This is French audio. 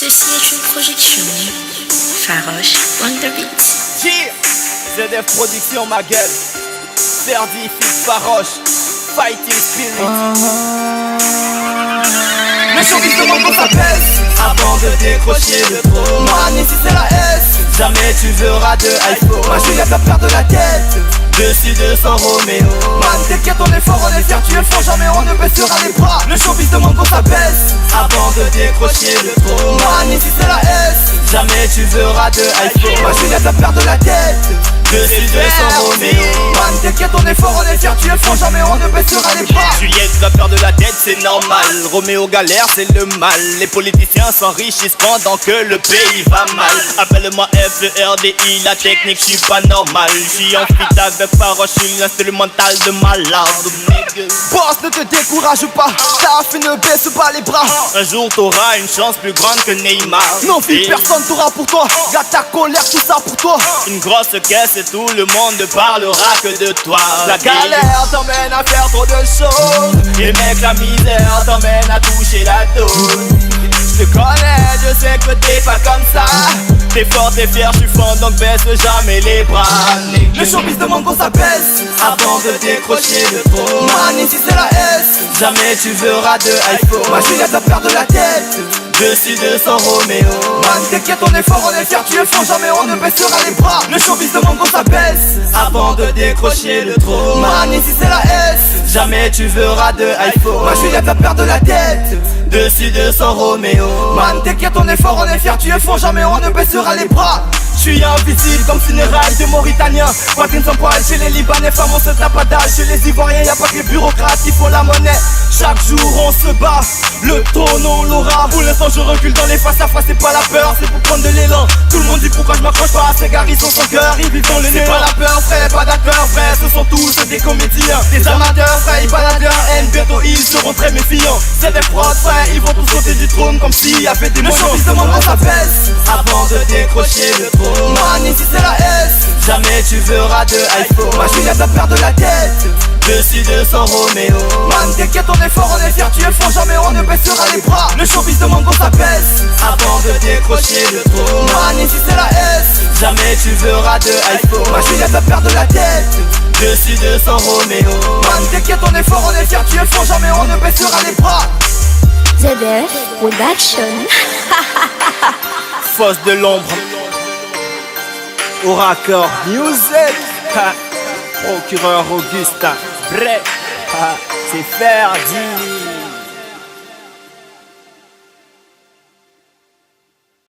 Ceci est une projection Faroche Wonderbeat. Yeah, ZF Production ma gueule. Ferdi Fils Faroche, Fighting Spirit. Le showbiz demande qu'on s'apaise avant de décrocher le trône. Man, ici c'est la S. Jamais tu verras de iPhone. Ma Juliette a peur de la tête. Dessus de son Roméo. Man, t'inquiète, on est fort, on est fier, tu es fort, jamais on ne baissera les bras. Le showbiz demande qu'on s'apaise avant de décrocher le trône. Man, ici c'est la S. Jamais tu verras de iPhone. Ma Juliette a peur de la tête. Dessus de son Roméo. Man, t'inquiète, on est fort, on est fier, tu es fort, jamais on ne baissera les bras. Juliette a peur de la tête, c'est normal. Roméo galère, c'est le mal. Les politiciens s'enrichissent pendant que le pays va mal. Appelle-moi FERDI, la technique, je suis pas normal. Je suis en fit avec Faroche, je suis l'instrumental de malade. Boss, ne te décourage pas, taf ne baisse pas les bras. Un jour t'auras une chance plus grande que Neymar. Non, fille, personne t'aura pour toi. Y'a ta colère, tout ça pour toi. Une grosse caisse et tout le monde ne parlera que de toi. La galère t'emmène à faire trop de choses. Et mec, la misère t'emmène à toucher la dose. Je te connais, je sais que t'es pas comme ça. T'es fort, t'es fier, je suis fort, donc baisse jamais les bras. Le showbiz demande qu'on s'apaise avant de décrocher le trône. Man, ici c'est la S. Jamais tu verras de iPhone. Ma Juliette a peur de la tête. Dessus de son Roméo. Man, t'inquiète, on est fort, on est fier, tu es fort, jamais on ne baissera les bras. Le showbiz demande qu'on s'apaise avant de décrocher le trône. Man, ici c'est la S. Jamais tu verras de iPhone. Ma Juliette a peur de la tête. Dessus de son Roméo. Man, t'inquiète, on est fort, on est fier, tu es fort, jamais on ne baissera les bras. Je suis invisible comme funérailles de Mauritaniens. Poitrine sans poil chez les Libanais, femmes on se tape à dalle. Chez les Ivoiriens y'a pas que les bureaucrates qui font la monnaie. Chaque jour on se bat, le trône on l'aura. Pour l'instant je recule dans les face à face, c'est pas la peur, c'est pour prendre de l'élan. Tout le monde dit pourquoi je m'accroche pas à ces gars, ils sont sans cœur, ils vivent dans le néant. C'est pas la peur frère, pas d'acteurs frère, ce sont tous des comédiens. Des amateurs frère, ils baladeurs, haine, bientôt ils seront très méfiants. C'est des fraudes frère, ils vont tous sauter du trône comme s'il y avait des moyens. Le showbiz demande qu'on s'apaise avant de décrocher le trône. Man, ici c'est la S. Jamais tu verras de iPhone. Ma Juliette a peur de la tête. Dessus de son Roméo. Man, t'inquiète, on est fort, on est fier, tu es fort, jamais on ne baissera les bras. Le showbiz demande qu'on s'apaise avant de décrocher le trône. Man, ici c'est la S. Jamais tu verras de iPhone. Ma Juliette a peur de la tête. Dessus de son Roméo. Man, t'inquiète, on est fort, on est fier, tu es fort, jamais on ne baissera les bras. ZF Production. Fosse de l'ombre. Au raccord Music. Procureur Augustin. Bref, c'est Ferdi.